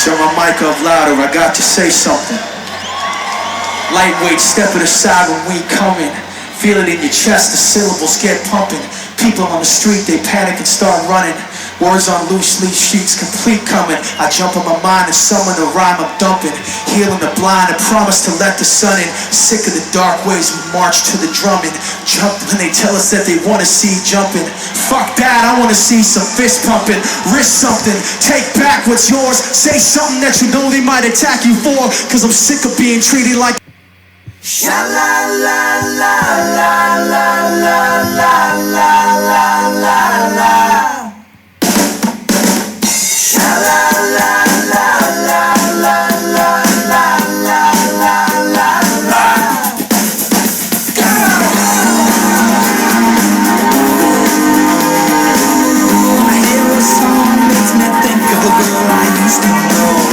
Turn my mic up louder, I got to say something. Lightweight, stepping aside when we coming. Feel it in your chest, the syllables get pumping. People on the street, they panic and start running. Words on loose leaf sheets, complete coming. I jump in my mind and summon the rhyme I'm dumping. Healing the blind, I promise to let the sun in. Sick of the dark ways, we march to the drumming. Jump when they tell us that they wanna see jumping. Fuck that, I wanna see some fist pumping. Risk something, take back what's yours. Say something that you know they might attack you for. Cause I'm sick of being treated like sha la la la la la la la la la la la. Sha la la la la la la la la la la la. I hear a song makes me think of a girl I used to know.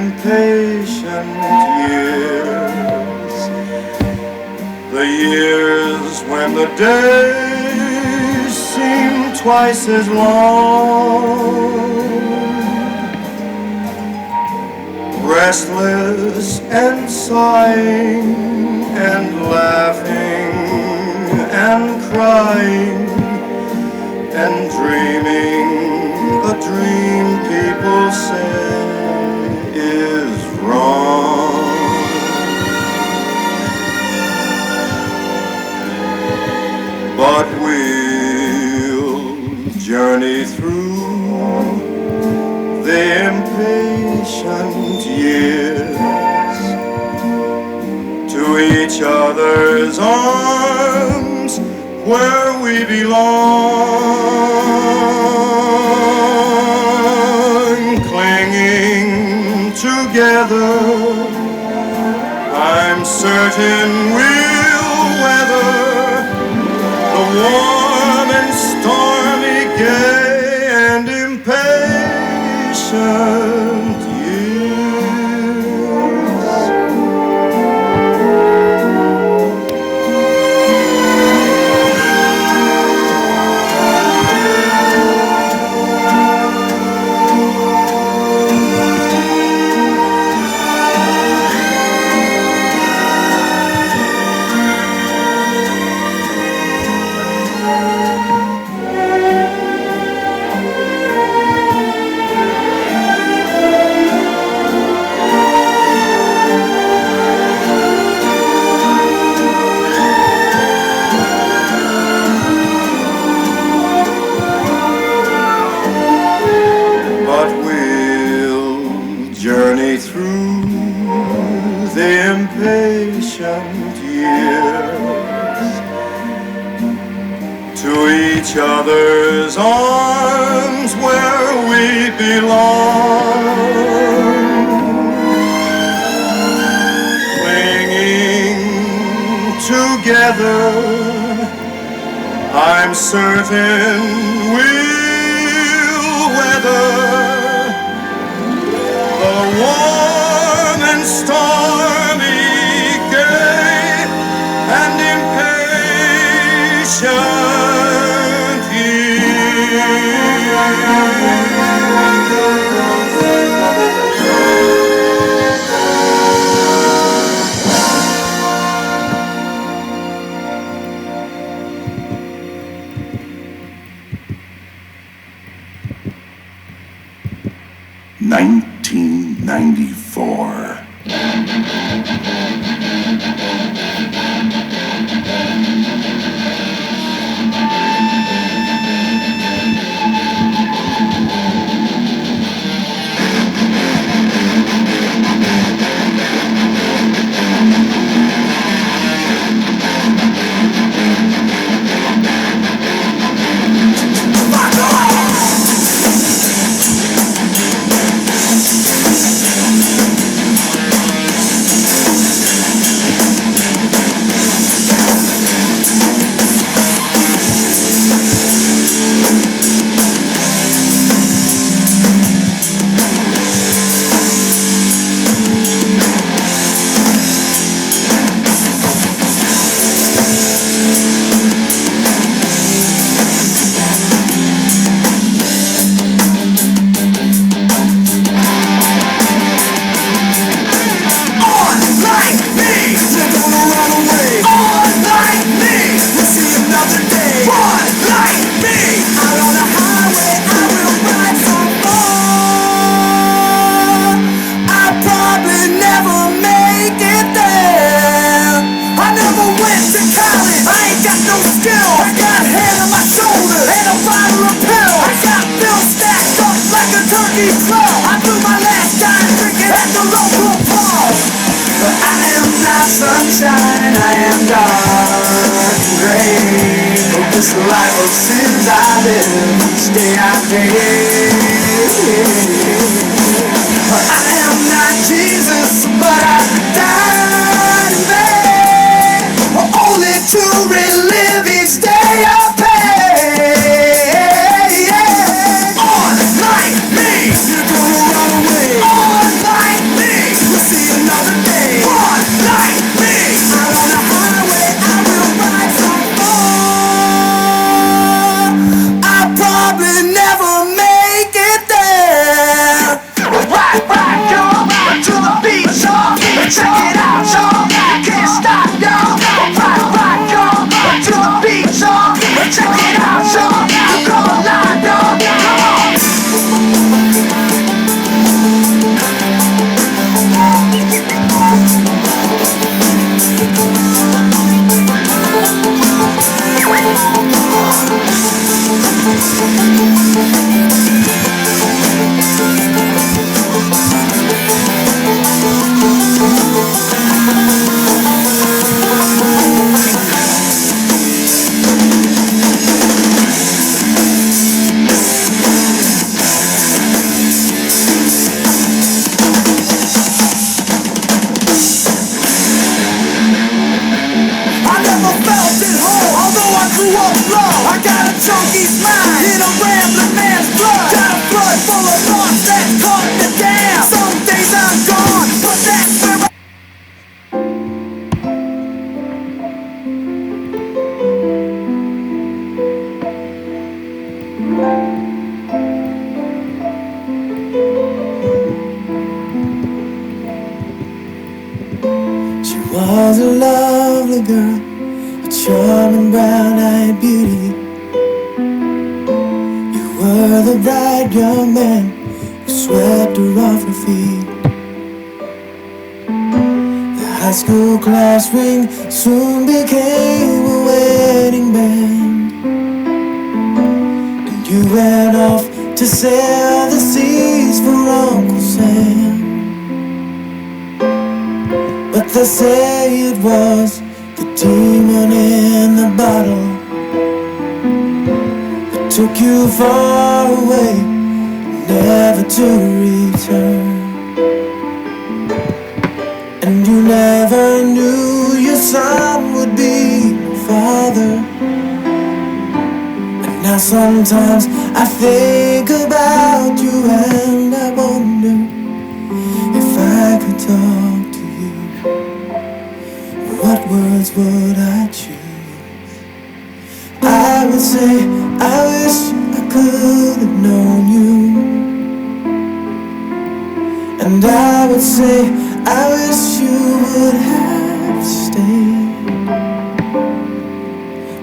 impatient years, the years when the days seem twice as long, restless and sighing and laughing and crying and dreaming a dream people say is wrong. But we'll journey through the impatient years to each other's arms where we belong, clinging together. I'm certain we'll weather the warm and stormy, gay and impatient years. 1000 years to each other's arms where we belong, clinging together. I'm certain we'll weather the warm and stormy, gay and impatient $1994. Sunshine, I am dark and gray. But this life of sins I live, each day I pay. I am not Jesus, but I died in vain, only to relive each day I pay. On like me, you're gonna run away. On like me. was a lovely girl, a charming brown-eyed beauty. You were the bright young man who swept her off her feet. The high school class ring soon became a wedding band, and you went off to sail the seas for Uncle Sam. But they say it was the demon in the bottle that took you far away, never to return. And you never knew your son would be your father. And now sometimes I think about you and I wonder if I could talk to you, what words would I choose? I would say, I wish I could have known you. And I would say, I wish you would have stayed.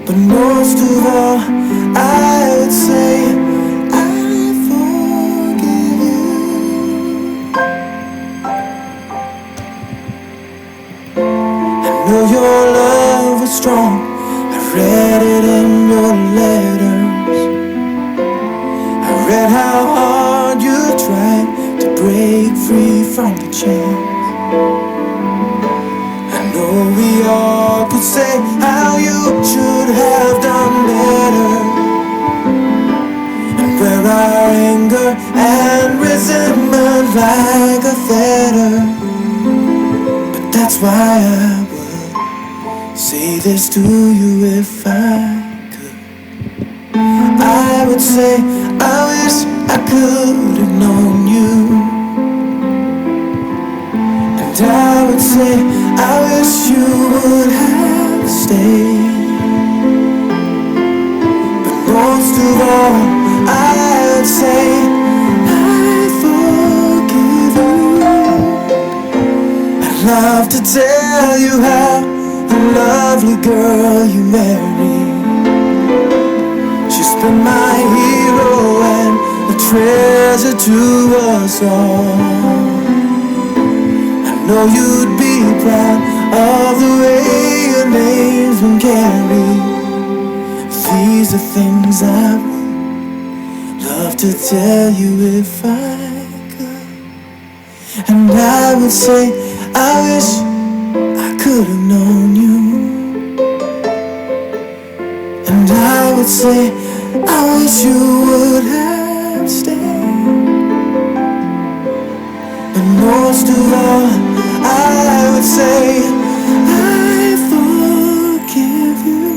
But most of all, I would say, I forgive you. I know your love was strong, I read it in your letters. I read how hard you tried to break free from the chains. I know we all could say how you should have done better, and wear our anger and resentment like a fetter. But that's why I would say this to you if I could. I would say, I wish I could have known you. And I would say, I wish you would have stayed. But most of all, I would say, I forgive you. I'd love to tell you how the lovely girl you married, she's been my hero and a treasure to us all. I know you'd be proud of the way your name's been carried. These are things I would love to tell you if I could. And I would say, I wish I could have known you. And I would say, I wish you would have stayed. But most of all, I would say, I forgive you.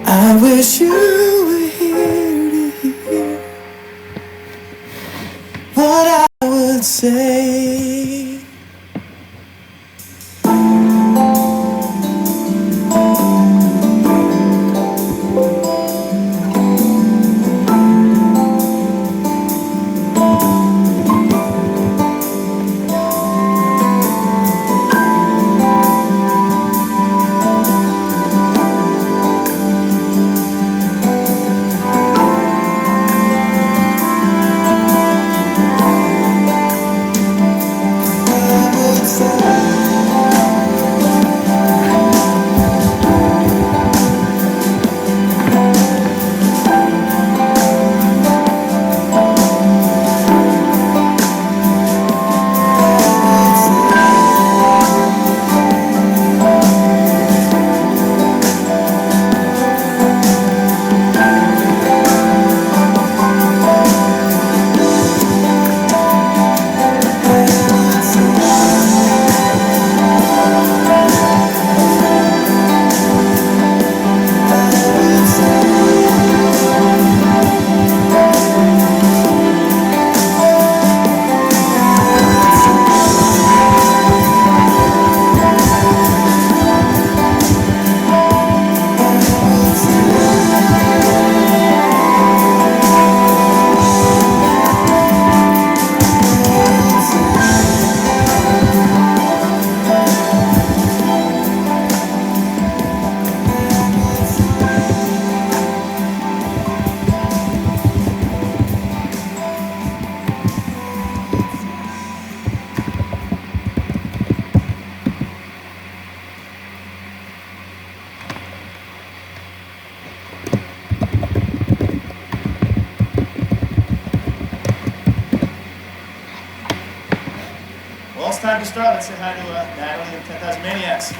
I wish you were here to hear what I would say. it's time to start. Let's say hi to Natalie and 10,000 Maniacs.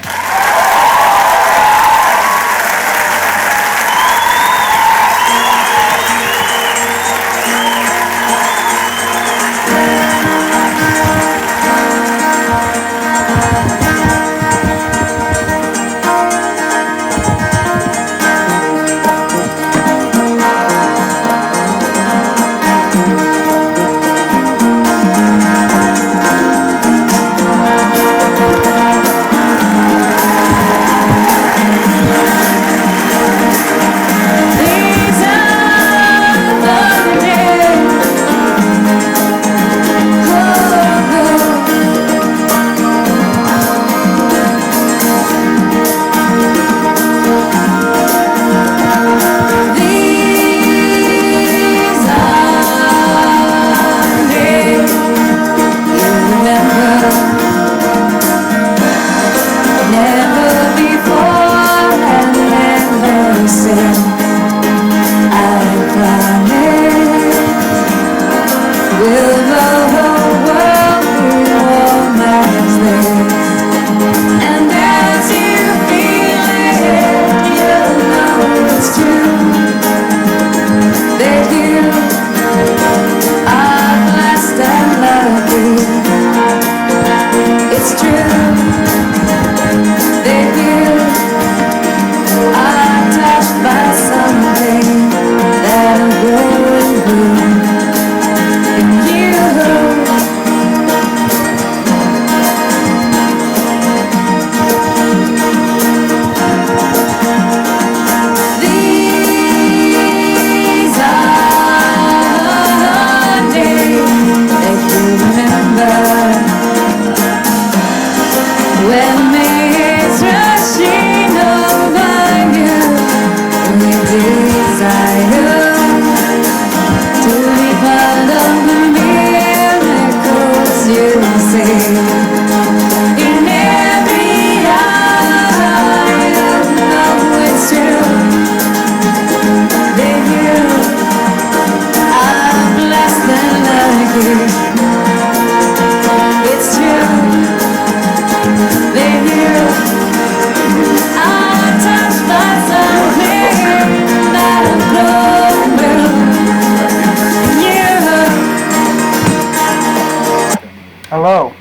Hello.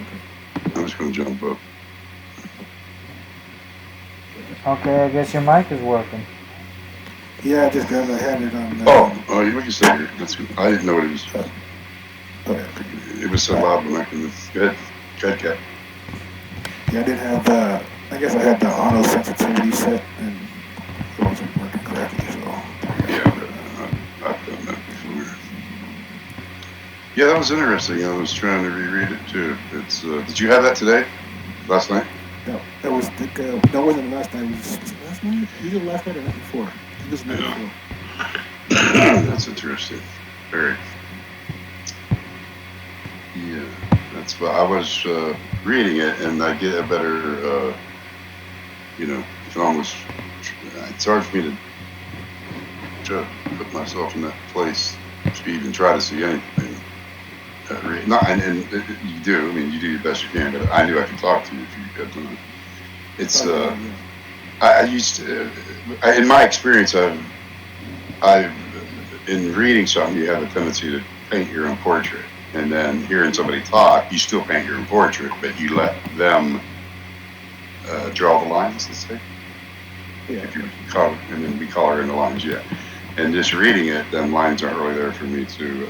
I'm just gonna jump up. Okay, I guess your mic is working. Yeah, I just got I had it on. Oh, you can stay here. That's good. I didn't know what it was. Okay. It was so loud when I couldn't. Go ahead. Go ahead, Kat. Yeah, I didn't have I guess I had the auto sensitivity set and it wasn't working correctly, so. Yeah, I've done that before. Yeah, that was interesting. I was trying to reread it too. It's. Did you have that today? Last night? No, that was that wasn't last night. Was it last night? Either last night or the night before. I think it was the night before. That's interesting. Very. Yeah, that's. I was reading it, and I get a better. You can almost. It's hard for me to try to put myself in that place to even try to see anything. Not, and you do. I mean, you do your best you can. But I knew I could talk to you if you had time. It's. I used to. In my experience, I've in reading something, you have a tendency to paint your own portrait, and then hearing somebody talk, you still paint your own portrait, but you let them draw the lines. Let's say. Yeah. If you color, and then we color in the lines, yeah. And just reading it, them lines aren't really there for me to.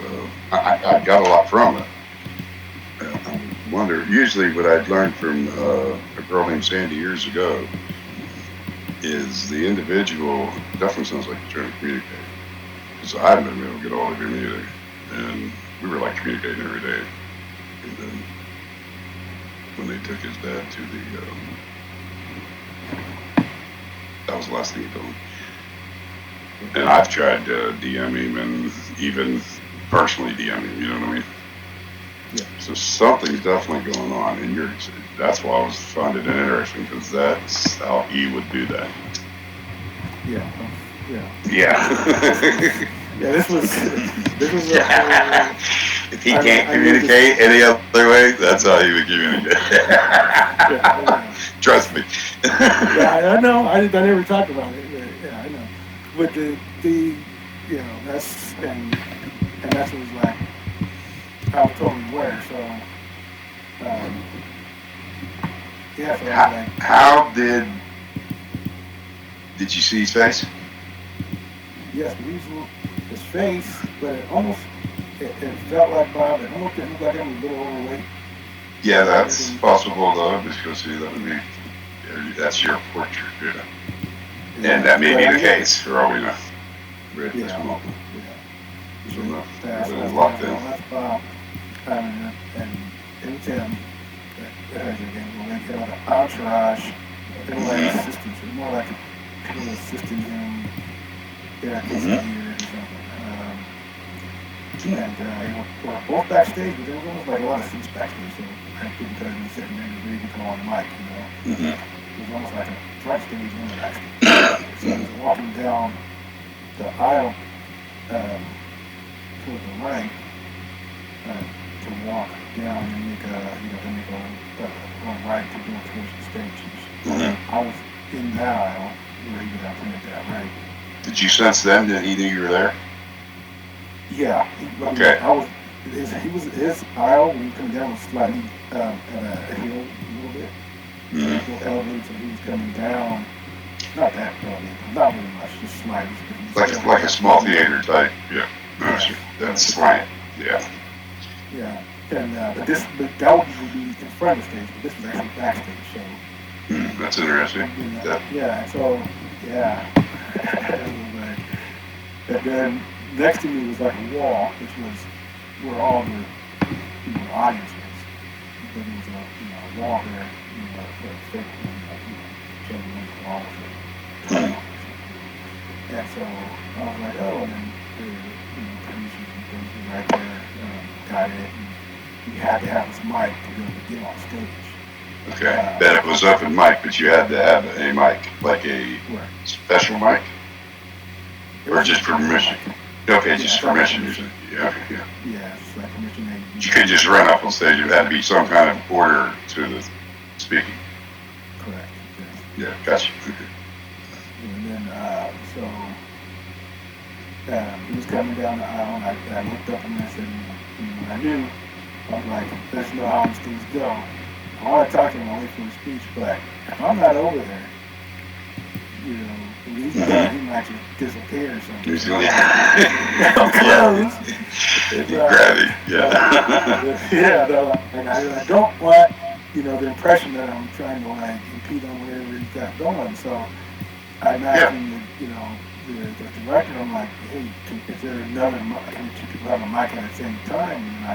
I got a lot from it. I wonder. Usually, what I'd learned from a girl named Sandy years ago is the individual definitely sounds like you're trying to communicate. Because I haven't been able to get all of your music, and we were like communicating every day. And then when they took his dad to the, that was the last thing he told me. And I've tried to DM him and even personally DM him, you know what I mean? Yeah. So something's definitely going on, and that's why I was finding it interesting, because that's how he would do that. Yeah. Yeah. Yeah, this was Yeah. He can't communicate any other way. That's how he would communicate. Trust me. Yeah, I know. I never talked about it. But yeah, I know. But the that's and that's what it was like. I was totally aware. So yeah. So I was like, How did you see his face? yes, his face, but it felt like Bob. It almost didn't look like him. A little overweight. Yeah, that's possible though, because see, that's your portrait, and that may be the case for all we know. Right at this moment. That's locked in. That's Bob. And it was him. When they get on the entourage, they were like assistants. It was more like people assisting him. Yeah, years or something. And we were both backstage, but there was almost like a lot of seats backstage, so I couldn't tell you sitting there reading to on the mic, It was almost like a front stage and a backstage. So I was walking down the aisle towards the right to walk down and make a right to go towards the stage. I was in that aisle where he was out to make that right. Did you sense then that he knew you were there? Yeah. Okay. He was his aisle when he come down was slightly at a hill a little bit. Elevated, so he was coming down. Not that elevated, not really much, just slightly. Like a small theater type. Yeah. That's slant. Yeah. Yeah. And but that would usually be in front of the stage, but this was actually backstage. So. That's interesting. Yeah. So yeah. And then next to me was like a wall, which was where all the audience was. But there was a wall there, for a fake changing the wall with And so I was like, oh, and then the producers and things were right there, got it, and you had to have this mic to be able to get on stage. Okay, that it was open mic, but you had to have a mic, like a special mic? Or just for permission? Okay, just for permission usually. Yeah, okay. Yeah, it's like permission. You couldn't just run up on stage. It had to be some kind of order to the speaking. Correct. Yeah, gotcha. Okay. And then, he was coming down the aisle, and I looked up and I said, I knew, I was like, let's know how these things go. I want to talk to him away from the speech, but if I'm not over there, he might just disappear or something. Usually. I'm close. Gravity, yeah. And I don't want, the impression that I'm trying to impede on whatever he's got going. So I'm asking the director, I'm like, hey, is there another mic? Can two people have a mic at the same time? And I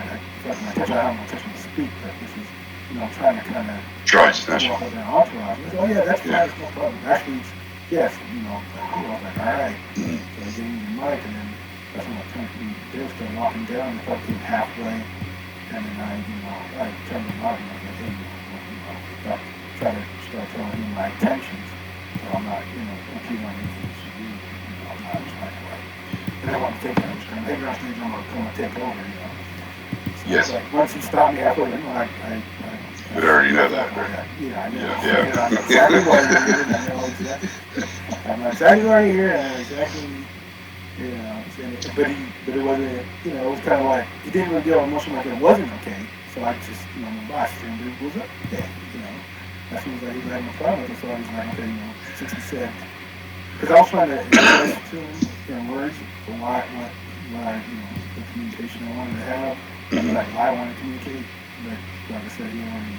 don't know if I'm to speak, but this is, I'm trying to kind of walk with an entourage. I said, oh yeah, that's fine, it's no problem. Actually, yes, I was like, all right. So I gave him the mic, and then that's when they were still walking down, and I thought getting halfway, and then I turned them out, and I was like, hey, try to start telling him my intentions, so I'm not, impeding on anything he should do, I'm not trying to, and I want to take it, I'm just going to, maybe on stage, I'm going to take over, So yes. Like, once he stopped me halfway, I already know that, right? Yeah, I know. Yeah. I know exactly why you're here, and I know exactly why you're here, and I know exactly, but it wasn't, it was kind of like, he didn't really deal emotion like it wasn't okay, so I just, my boss assumed it was okay, As soon as he was having a problem with it, so I was like, okay, since he said, because I was trying to express to him in words for why, the communication I wanted to have, like why I wanted to communicate, but like I said, he wanted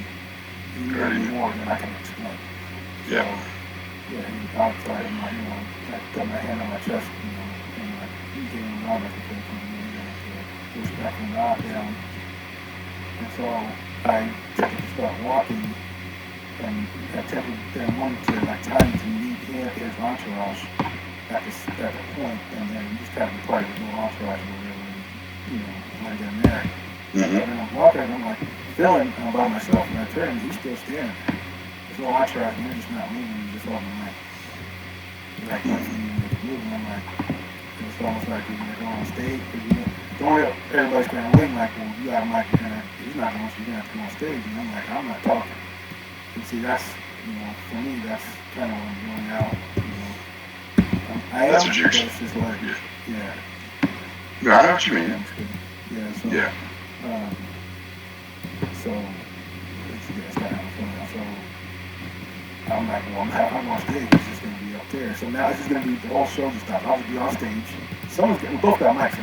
more than I can explain. Yeah. So, he was outside, and I put my hand on my chest, and he gave me a nod, like, okay, push back and nod down. And so I took it to start walking, and I attempted then one to time to meet his entourage at the point, and then just kind of part of the little entourage or whatever, when I get there. And then I'm walking, and I'm like, feeling I'm by myself, and I turn, and he's still standing there. There's no entourage, and they're just not moving, he's just holding my like, once we make a move, and I'm like, it's almost like we're going to go on stage, because don't everybody's gonna wing like, well, you got a mic, he's not going to, you're gonna have to go on stage. And I'm like, I'm not talking. And see, that's, for me, that's kind of what I'm doing now. That's what you're. It's just like, yeah. Yeah, I know what you mean. Yeah. So. Yeah. So it's kind of fun. So I'm like, well, I'm on stage. It's just gonna be up there. So now it's just gonna be the whole show just stops. I'll just be on stage. We both got mics, so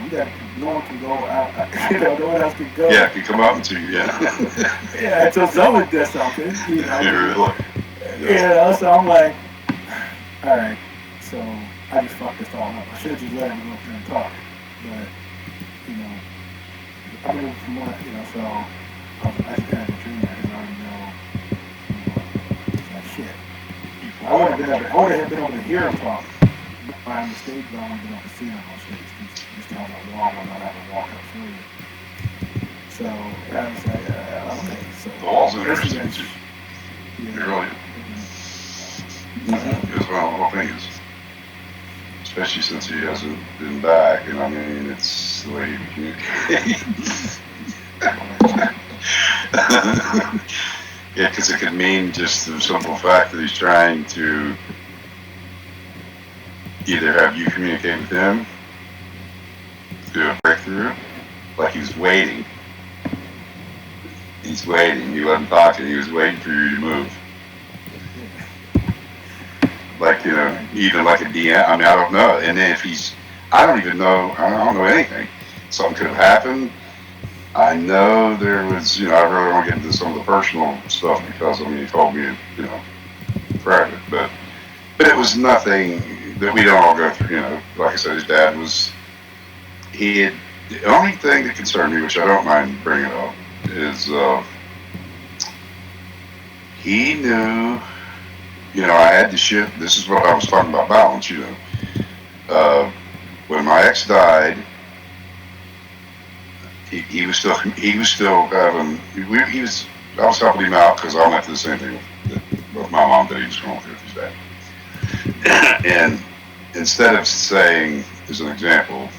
no one can go out. No one else can go. Yeah, can come up to you. Yeah. Yeah, until someone does something. Really. So I'm like, all right. So I just fucked this all up. I should have just let him go up there and talk, but I mean, from what so I just kind of dream that I already know that shit. I would have been able to hear him talk. By mistake, but I wouldn't have been able to see him on stage. Just tell him a wall and not have to walk up through it. So I was like, okay. So The wall's interesting too. It really. Because well, the whole thing is, especially since he hasn't been back, and I mean, it's the way he communicates. Yeah, because it could mean just the simple fact that he's trying to either have you communicate with him, do a breakthrough, like he was waiting. He's waiting. He wasn't talking. He was waiting for you to move. Like, even like a DM. I mean, I don't know. And then if I don't even know. I don't know anything. Something could have happened. I know there was. I really don't get into some of the personal stuff because he told me, private. But it was nothing that we don't all go through. Like I said, his dad was. The only thing that concerned me, which I don't mind bringing up, is he knew. I had to shift. This is what I was talking about balance. When my ex died, he was still having. I was helping him out because I went through the same thing with my mom that he was going through with his dad. And instead of saying, as an example,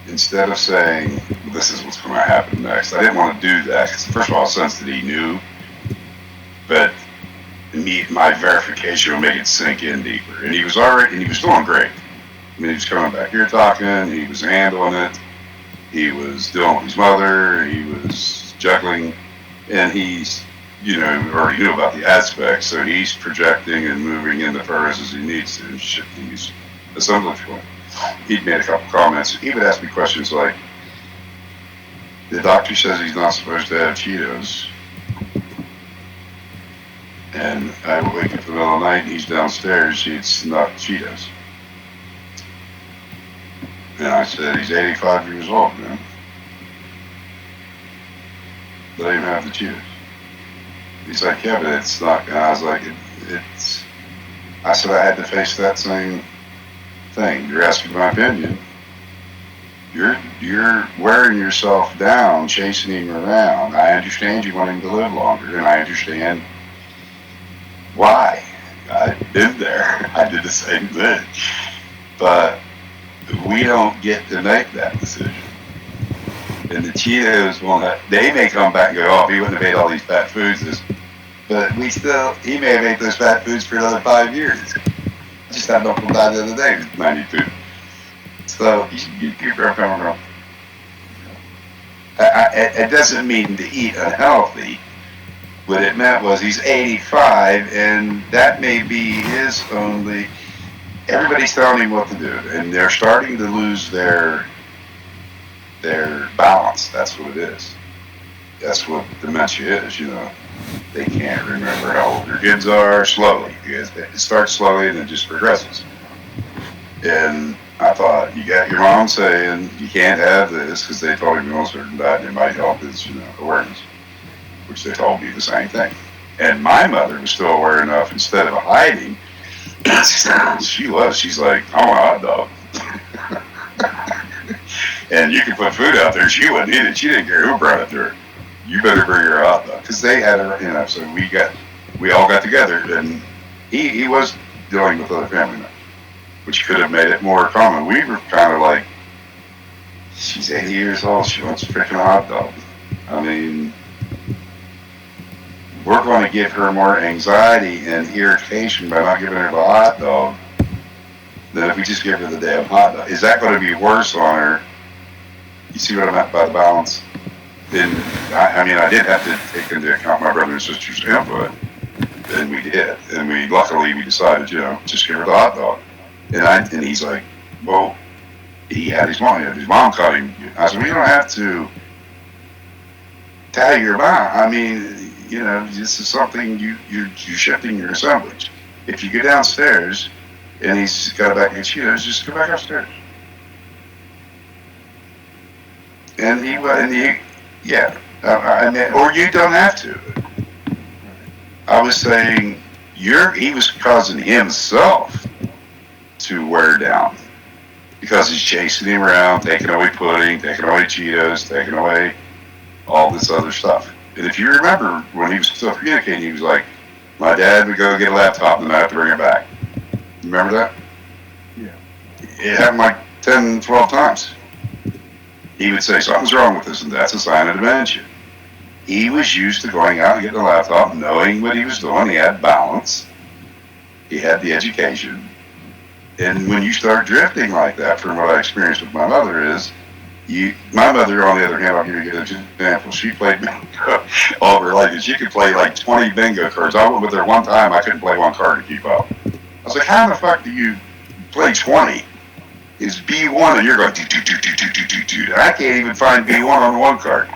instead of saying this is what's going to happen next, I didn't want to do that because first of all, I sensed that he knew, but my verification would make it sink in deeper. And he was doing great. I mean, he was coming back here talking, he was handling it, he was dealing with his mother, he was juggling, and he's, already knew about the aspects, so he's projecting and moving in the furrows as he needs to and shifting his assembly point. He'd made a couple comments. He would ask me questions like, the doctor says he's not supposed to have Cheetos. And I would wake up in the middle of the night and he's downstairs, he'd snuck Cheetos. And I said, he's 85 years old, man. Let him have the Cheetos. He's like, yeah, but it's not. And I was like, I said, I had to face that same thing. You're asking my opinion. You're wearing yourself down, chasing him around. I understand you want him to live longer, and I understand why. I've been there. I did the same thing. But we don't get to make that decision. And the Cheetos they may come back and go, oh, if he wouldn't have ate all these fat foods, but he may have ate those fat foods for another 5 years. I just had an uncle die the other day with 92. So you keep going. It doesn't mean to eat unhealthy. What it meant was he's 85, and that may be his only. Everybody's telling him what to do, and they're starting to lose their balance. That's what it is. That's what dementia is. They can't remember how old their kids are slowly. It starts slowly and it just progresses. And I thought, you got your mom saying you can't have this because they told him on a certain diet and it might help his awareness, which they told me the same thing. And my mother was still aware enough, instead of hiding, she's like, I want a hot dog. And you could put food out there, she wouldn't eat it. She didn't care who brought it to her. You better bring her a hot dog. Because they had her, so we all got together, and he was dealing with other family members, which could have made it more common. We were kind of like, She's 80 years old. She wants a freaking hot dog. I mean, we're going to give her more anxiety and irritation by not giving her the hot dog than if we just give her the damn hot dog. Is that going to be worse on her? You see what I meant by the balance? Then, I mean, I did have to take into account my brother and sister's input, and we did. And luckily we decided, just give her the hot dog. And he's like, well, he had his mom cut him. I said, well, you don't have to tell your mom. I mean, this is something you're shifting your assemblage. If you go downstairs and he's got a bag of Cheetos, just go back upstairs. And he, or you don't have to. I was saying, he was causing himself to wear down because he's chasing him around, taking away pudding, taking away Cheetos, taking away all this other stuff. And if you remember, when he was still communicating, he was like, my dad would go get a laptop and I'd have to bring it back. You remember that? Yeah. It happened like 10, 12 times. He would say, something's wrong with this, and that's a sign of dementia. He was used to going out and getting a laptop, knowing what he was doing. He had balance. He had the education. And when you start drifting like that, from what I experienced with my mother is, my mother, on the other hand, I'll give you an example. She played bingo all her life, and she could play like 20 bingo cards. I went with her one time, I couldn't play one card to keep up. I was like, how the fuck do you play 20? It's B1 and you're going, do. I can't even find B1 on one card.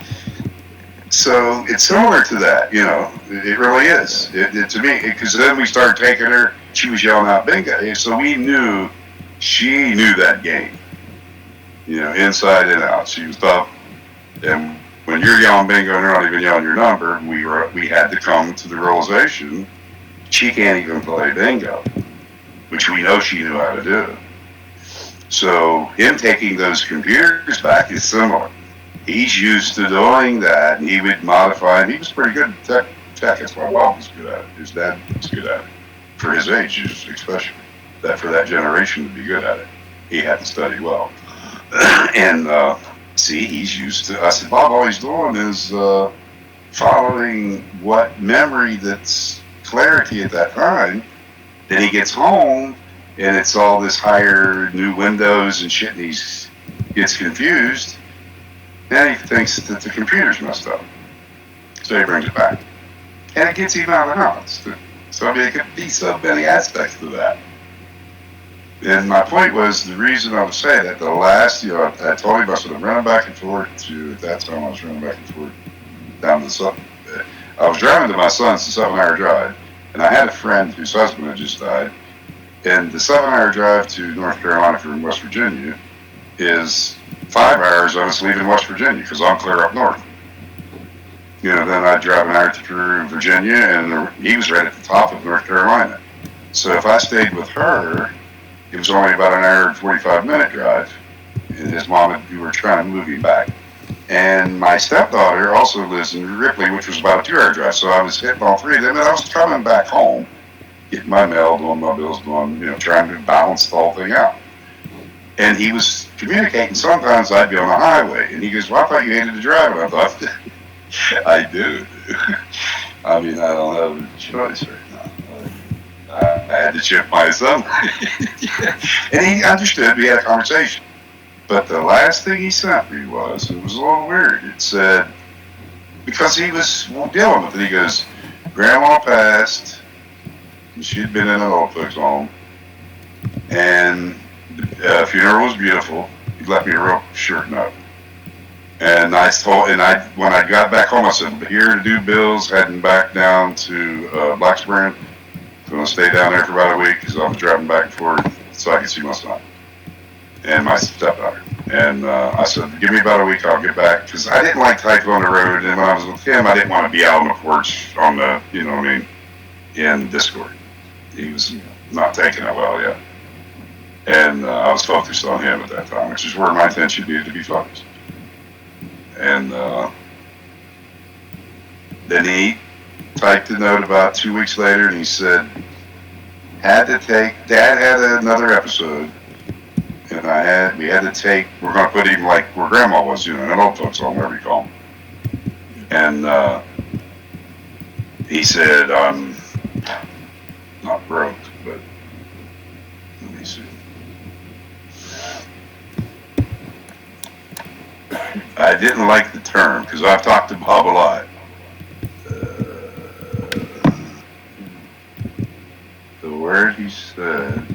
So it's similar to that, it really is. To me, because then we started taking her, she was yelling out bingo. So we knew she knew that game, inside and out. She was tough. And when you're yelling bingo and you're not even yelling your number, we had to come to the realization she can't even play bingo, which we know she knew how to do. So him taking those computers back is similar. He's used to doing that, and he would modify, and he was pretty good at tech. That's why Bob was good at it. His dad was good at it. For his age, especially. That for that generation to be good at it, he had to study well. And he's used to, I said, Bob, all he's doing is following what memory that's clarity at that time. Then he gets home, and it's all this higher new windows and shit, and he gets confused. Then he thinks that the computer's messed up. So he brings it back. And it gets him out of the house. So there could be so many aspects to that. And my point was, the reason I was saying that, the last, I told him, I said, I'm running back and forth at that time I was running back and forth down to the sun. I was driving to my son's, a 7-hour drive, and I had a friend whose husband had just died. And the 7-hour drive to North Carolina from West Virginia is 5 hours of us leaving West Virginia, because I'm clear up north. Then I'd drive an hour through Virginia, and he was right at the top of North Carolina. So if I stayed with her, it was only about an hour and 45-minute drive. And his mom, we were trying to move him back. And my stepdaughter also lives in Ripley, which was about a 2-hour drive. So I was hitting all three of them, and I was coming back home, getting my mail, doing my bills, trying to balance the whole thing out. And he was communicating. Sometimes I'd be on the highway, and he goes, well, I thought you hated to drive. And I thought, I do. I mean, I don't have a choice right now. I had to chip myself. And he understood. We had a conversation. But the last thing he sent me it was a little weird. It said, because he was dealing with it, he goes, Grandma passed, and she'd been in an old folks home, and the funeral was beautiful. He left me a real short note. And when I got back home, I said, I'm here to do bills, heading back down to Blacksburg. I'm going to stay down there for about a week because I was driving back and forth so I could see my son and my stepdaughter. And I said, give me about a week, I'll get back. Because I didn't like typing on the road. And when I was with him, I didn't want to be out on the porch on the, in Discord. He was not taking it well yet. And I was focused on him at that time, which is where my attention needed to be focused. And then he typed a note about 2 weeks later, and he said, Dad had another episode, and and we had to take, we're going to put him like where Grandma was, in an old folks home, whatever you call him. And he said, I'm not broke, but let me see. I didn't like the term because I've talked to Bob a lot. The word he said,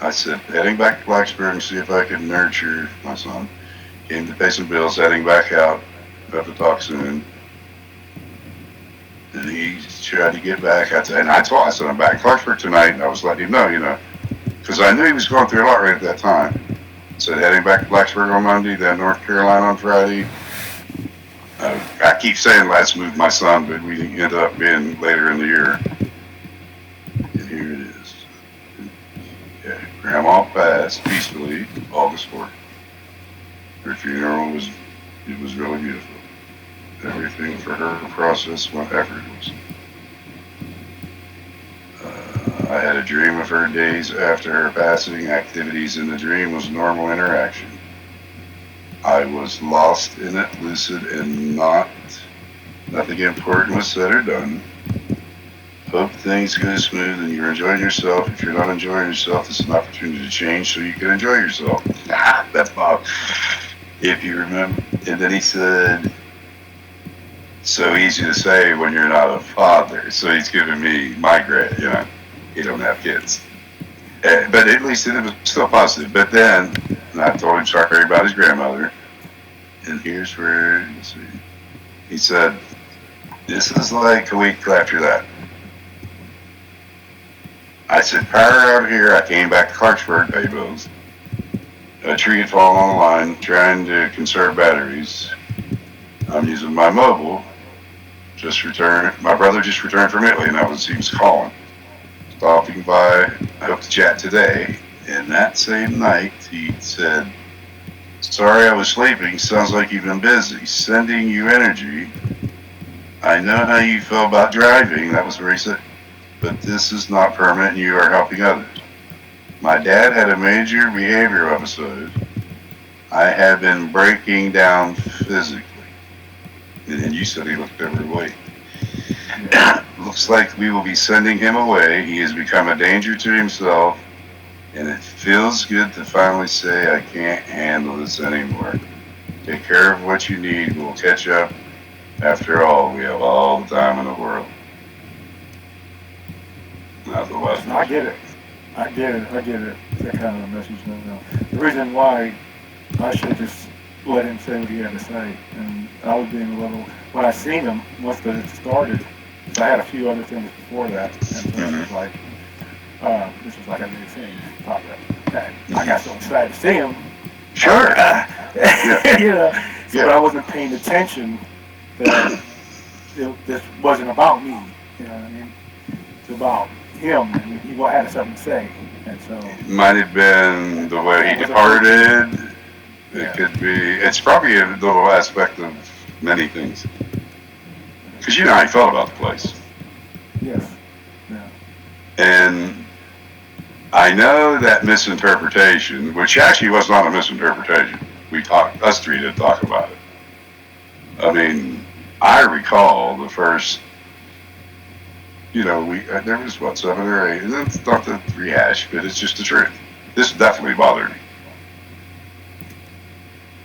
I said, heading back to Blacksburg and see if I could nurture my son. Came to pay some bills, heading back out. Have to talk soon. And he tried to get back. I said, I said, I'm back in Clarksburg tonight. And I was letting him know, because I knew he was going through a lot right at that time. I said, heading back to Blacksburg on Monday, then North Carolina on Friday. I keep saying let's move my son, but we ended up being later in the year. And here it is. Yeah, Grandma passed peacefully August 4th. Her funeral was really beautiful. Everything for her process went effortless. I had a dream of her days after her passing. Activities in the dream was normal interaction. I was lost in it, lucid, and nothing important was said or done. Hope things go smooth and you're enjoying yourself. If you're not enjoying yourself, it's an opportunity to change so you can enjoy yourself. That's Bob. If you remember. And then he said, so easy to say when you're not a father. So he's giving me my grade, he don't have kids. But at least it was still positive. But then I told him sorry about his grandmother. And here's where, let's see. He said, this is like a week after that. I said, power out here. I came back to Clarksburg, pay bills. A tree had fallen on the line, trying to conserve batteries. I'm using my mobile. My brother just returned from Italy, and he was calling. Stopping by, I hope to chat today. And that same night, he said, sorry I was sleeping, sounds like you've been busy. Sending you energy. I know how you feel about driving, that was where he said, but this is not permanent and you are helping others. My dad had a major behavioral episode. I have been breaking down physically. And you said he looked overweight. Looks like we will be sending him away. He has become a danger to himself. And it feels good to finally say, I can't handle this anymore. Take care of what you need. We'll catch up. After all, we have all the time in the world. Not the last I get it. That kind of a message. No. The reason why I should just let him say what he had to say. And I was being a little, when I seen him, once it started, so I had a few other things before that. And so this was like a new thing. I got so excited to see him. Sure. But I wasn't paying attention that this wasn't about me. You know what I mean? It's about him, and he had something to say. And so might have been the way he departed. It could be. It's probably a little aspect of many things. Because you know how he felt about the place. Yes. Yeah. And I know that misinterpretation, which actually was not a misinterpretation. Us three did talk about it. I mean, I recall the first, there was 7 or 8, and it's not to rehash, but it's just the truth. This definitely bothered me.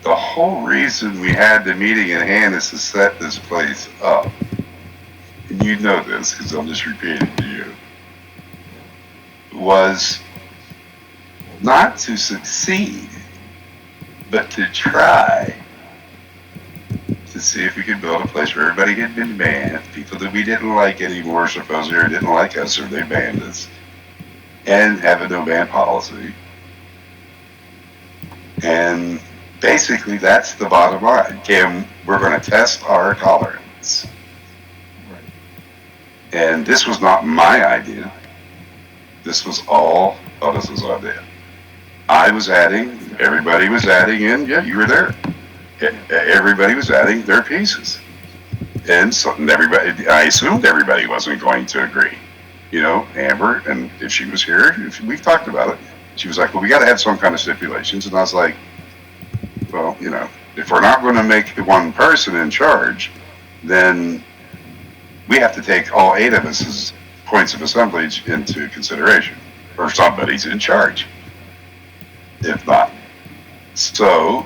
The whole reason we had the meeting at hand is to set this place up. And you know this, because I'm just repeating to you, was not to succeed, but to try to see if we could build a place where everybody had been banned, people that we didn't like anymore, supposedly, or didn't like us, or they banned us, and have a no-ban policy. And basically, that's the bottom line. We're going to test our tolerance. Right. And this was not my idea. This was all Otis's idea. I was adding, everybody was adding in, you were there. Everybody was adding their pieces. And so I assumed everybody wasn't going to agree. Amber, and if she was here, we've talked about it. She was like, well, we got to have some kind of stipulations. And I was like, well, if we're not going to make one person in charge, then we have to take all 8 of us as points of assemblage into consideration, or somebody's in charge, if not. So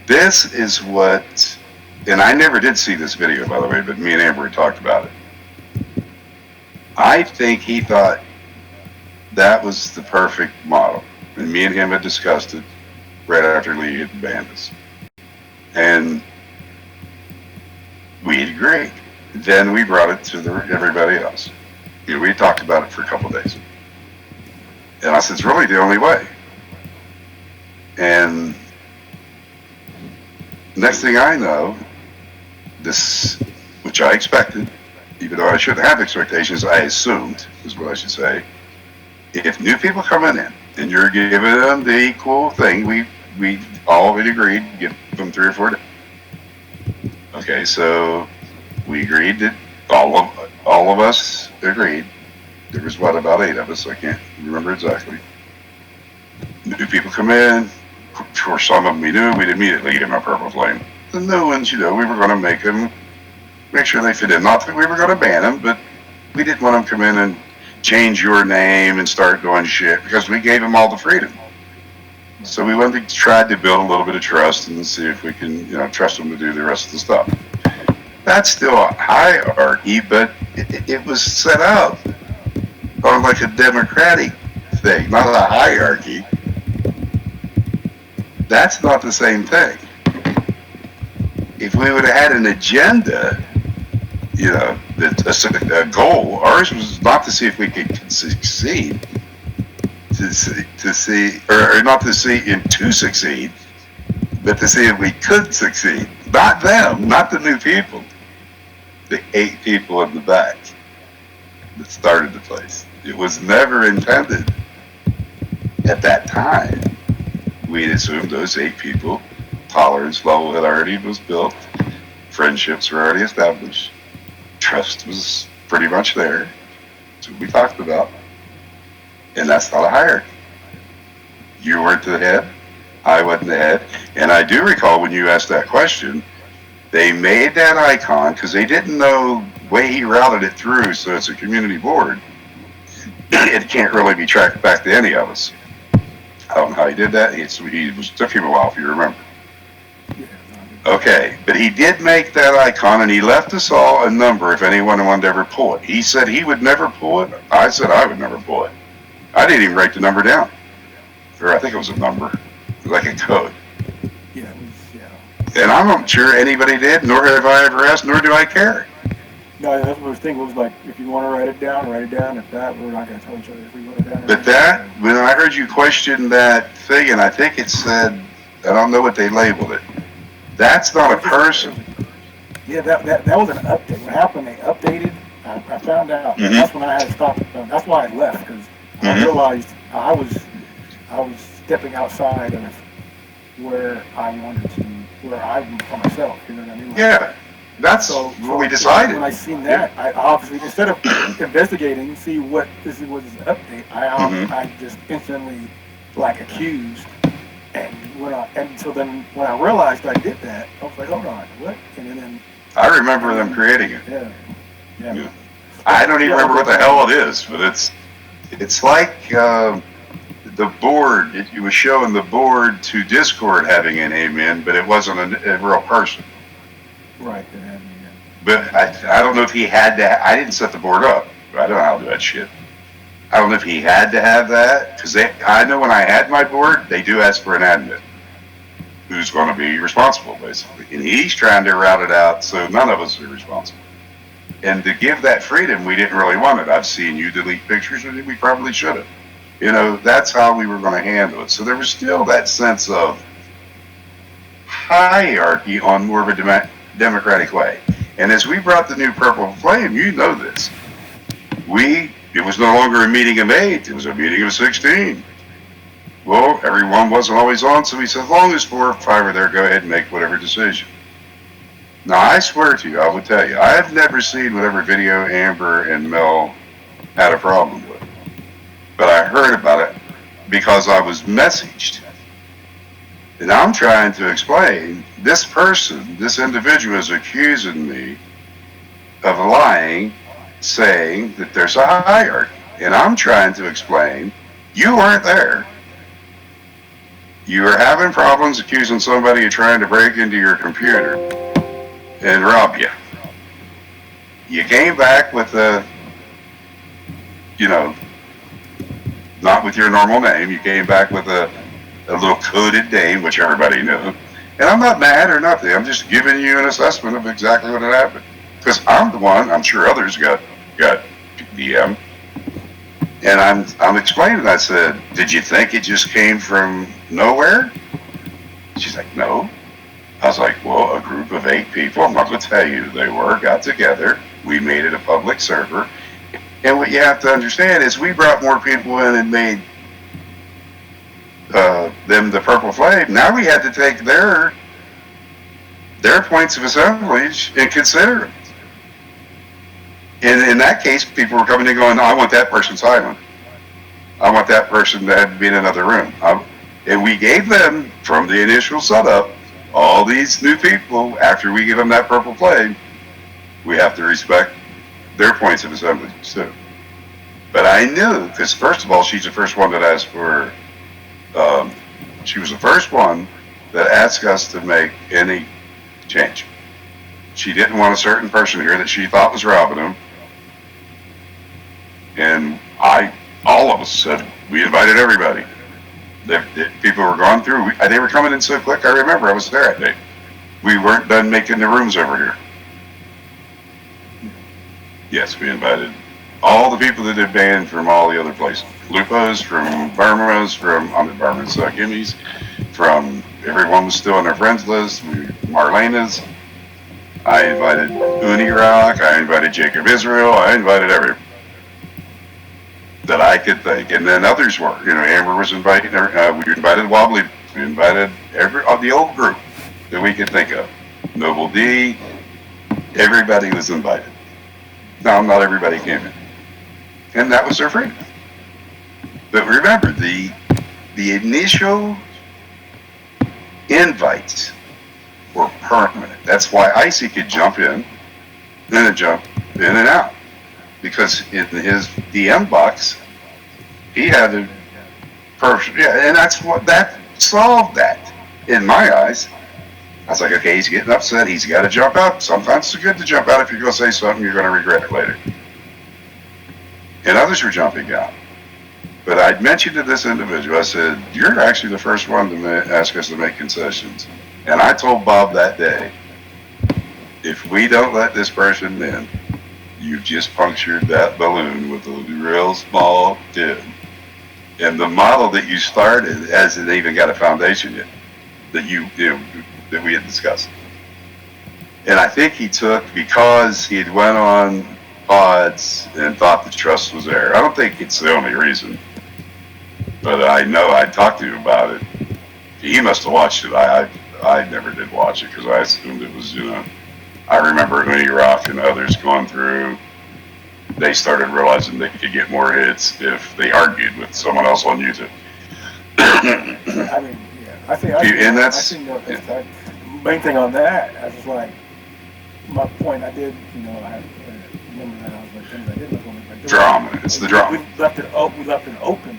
this is what, and I never did see this video, by the way, but me and Amber had talked about it. I think he thought that was the perfect model, and me and him had discussed it right after Lee had banned us, and we agreed. Then we brought it to everybody else. We talked about it for a couple of days, and I said, it's really the only way. And next thing I know, this, which I expected, even though I shouldn't have expectations, I assumed, is what I should say. If new people coming in and you're giving them the equal thing, we all had agreed, give them 3 or 4 days. Okay, so we agreed that all of us agreed. There was about 8 of us, I can't remember exactly. New people come in. For some of them we knew, we'd immediately give them a purple flame. The new ones, we were going to make sure they fit in. Not that we were going to ban them, but we didn't want them to come in and change your name and start doing shit, because we gave them all the freedom. So we went to try to build a little bit of trust and see if we can, trust them to do the rest of the stuff. That's still a hierarchy, but it was set up on like a democratic thing, not a hierarchy. That's not the same thing. If we would have had an agenda, a goal, ours was not to see if we could succeed, to see, or not to see him to succeed, but to see if we could succeed. Not them, not the new people. The 8 people in the back that started the place. It was never intended at that time. We assumed those 8 people, tolerance level had already was built, friendships were already established, trust was pretty much there. That's what we talked about. And that's not a hierarchy. You weren't the head, I wasn't the head. And I do recall when you asked that question, they made that icon because they didn't know the way he routed it through, so it's a community board. It can't really be tracked back to any of us. I don't know how he did that. Took him a while, if you remember. Okay, but he did make that icon, and he left us all a number if anyone wanted to ever pull it. He said he would never pull it. I said I would never pull it. I didn't even write the number down. Or I think it was a number, like a code. Yeah, And I'm not sure anybody did, nor have I ever asked, nor do I care. No, that's what I was thinking. It was like, if you want to write it down, write it down. If not, we're not going to tell each other if we wrote it down. But that, when I heard you question that thing, and I think it said, I don't know what they labeled it. That's not a person. Yeah, that was an update. What happened, they updated. I found out. Mm-hmm. That's when I had to stop. That's why I left, because I realized I was stepping outside of where I wanted to, where I'm for myself. You know what I mean? Yeah. That's what we decided. When I seen that, I obviously, instead of investigating, see what this is, update, I just instantly accused, and so then when I realized I did that, I was like, hold on, what? And then I remember them creating it. Yeah. I don't even remember what the hell it is, but it's like the board. It was showing the board to Discord having an amen, but it wasn't a real person. Right. But I don't know if he had to. I didn't set the board up. I don't know how to do that shit. I don't know if he had to have that, because I know when I had my board, they do ask for an admin who's going to be responsible, basically. And he's trying to route it out so none of us are responsible. And to give that freedom, we didn't really want it. I've seen you delete pictures, and we probably should have. That's how we were going to handle it. So there was still that sense of hierarchy on more of a democratic way. And as we brought the new Purple Flame, you know this. It was no longer a meeting of 8, it was a meeting of 16. Well, everyone wasn't always on, so we said, as long as 4 or 5 are there, go ahead and make whatever decision. Now, I swear to you, I will tell you, I have never seen whatever video Amber and Mel had a problem with. But I heard about it because I was messaged. And I'm trying to explain, this person, this individual is accusing me of lying, saying that there's a hierarchy. And I'm trying to explain, you weren't there. You were having problems accusing somebody of trying to break into your computer and rob you. You came back with not with your normal name. You came back with a little coded name, which everybody knew. And I'm not mad or nothing. I'm just giving you an assessment of exactly what had happened. Because I'm the one, I'm sure others got DM. And I'm explaining, I said, did you think it just came from nowhere? She's like, no. I was like, well, a group of 8 people, I'm not going to tell you who they were, got together. We made it a public server. And what you have to understand is we brought more people in and made them the Purple Flame. Now we had to take their points of assemblage and consider it. And in that case, people were coming and going, no, I want that person silent. I want that person to have to be in another room. And we gave them, from the initial setup, all these new people, after we give them that Purple Flame, we have to respect their points of assemblage too. But I knew, because first of all, she's the first one that asked for, she was the first one that asked us to make any change. She didn't want a certain person here that she thought was robbing them. And all of us said, we invited everybody. People were going through, they were coming in so quick, I remember I was there that day. We weren't done making the rooms over here. Yes, we invited all the people that had banned from all the other places. Lupo's, from Burma's, Gimme's, from everyone was still on their friends list, Marlena's. I invited Uni Rock, I invited Jacob Israel, I invited everyone that I could think, and then others were. Amber was invited, we invited Wobbly, we invited the old group that we could think of. Noble D, everybody was invited. Now, not everybody came in. And that was their freedom. But remember, the initial invites were permanent. That's why Icy could jump in and jump in and out. Because in his DM box, he had a person, and that solved that, in my eyes. I was like, okay, he's getting upset, he's got to jump out. Sometimes it's good to jump out if you're going to say something you're going to regret it later. And others were jumping out. But I mentioned to this individual, I said, you're actually the first one to ask us to make concessions. And I told Bob that day, if we don't let this person in, you've just punctured that balloon with a real small tip. And the model that you started hasn't even got a foundation yet that we had discussed. And I think he took, because he had went on pods and thought the trust was there. I don't think it's the only reason. But I know I talked to him about it. He must have watched it. I never did watch it because I assumed it was, I remember Uni Rock and others going through. They started realizing they could get more hits if they argued with someone else on YouTube. I mean, I think the main thing on that, I was like, my point, I did, I remember that I was like, things I did look on it. Drama, it's the drama. We left it open.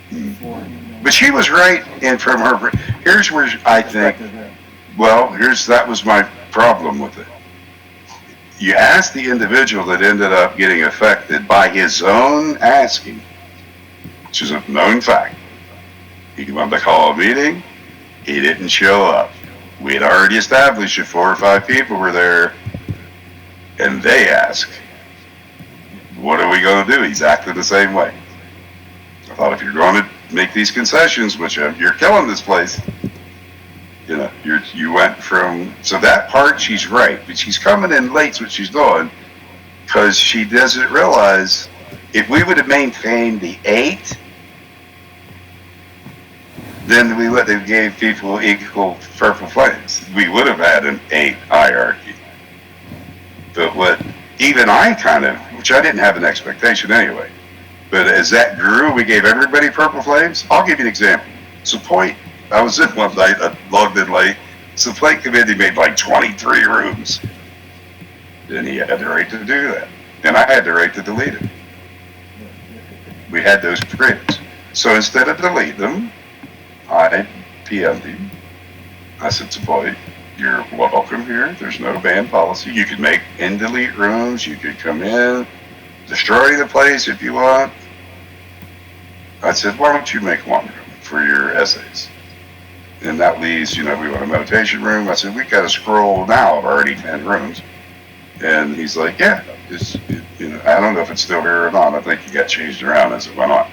Before, But she was right, and from her, here's where I think, that was my problem with it. You ask the individual that ended up getting affected by his own asking, which is a known fact. He wanted to call a meeting, he didn't show up. We had already established that 4 or 5 people were there, and they asked, what are we going to do? He's acting the same way. I thought, if you're going to make these concessions, which you're killing this place, you went from, so that part, she's right, but she's coming in late's what she's doing, because she doesn't realize, if we would have maintained the 8, then we would have gave people equal Purple Flames. We would have had an 8 hierarchy. But what even I kind of which I didn't have an expectation anyway. But as that grew, we gave everybody purple flames. I'll give you an example. Point, I was in one night, I logged in late. Point committee made like 23 rooms. Then he had the right to do that. And I had the right to delete it. We had those created. So instead of delete them, I PM'd him. I said, Point, you're welcome here. There's no ban policy. You can make and delete rooms. You could come in, destroy the place if you want. I said, why don't you make one room for your essays? And that leaves, we want a meditation room. I said, we got a scroll now of already 10 rooms. And he's like, yeah, I don't know if it's still here or not. I think he got changed around as it went on.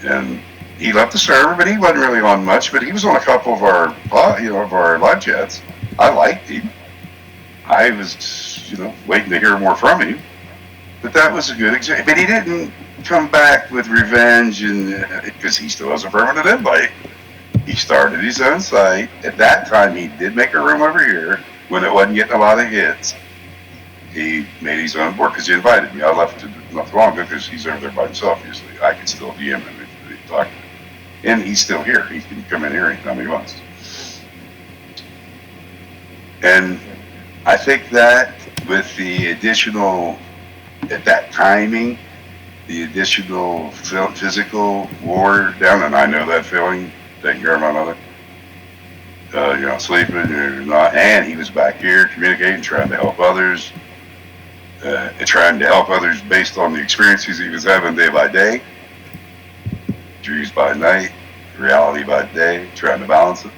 And he left the server, but he wasn't really on much, but he was on a couple of our, of our live chats. I liked him. I was, waiting to hear more from him. But that was a good example. But he didn't come back with revenge, and because he still has a permanent invite. He started his own site. At that time, he did make a room over here when it wasn't getting a lot of hits. He made his own board because he invited me. I left it not too long ago because he's over there by himself usually. I can still DM him if he talk to him. And he's still here. He can come in here anytime he wants. And I think that with the additional, at that timing, the additional physical war down, and I know that feeling, taking care of my mother. You're not sleeping, you're not, and he was back here communicating, trying to help others, trying to help others based on the experiences he was having day by day, dreams by night, reality by day, trying to balance it.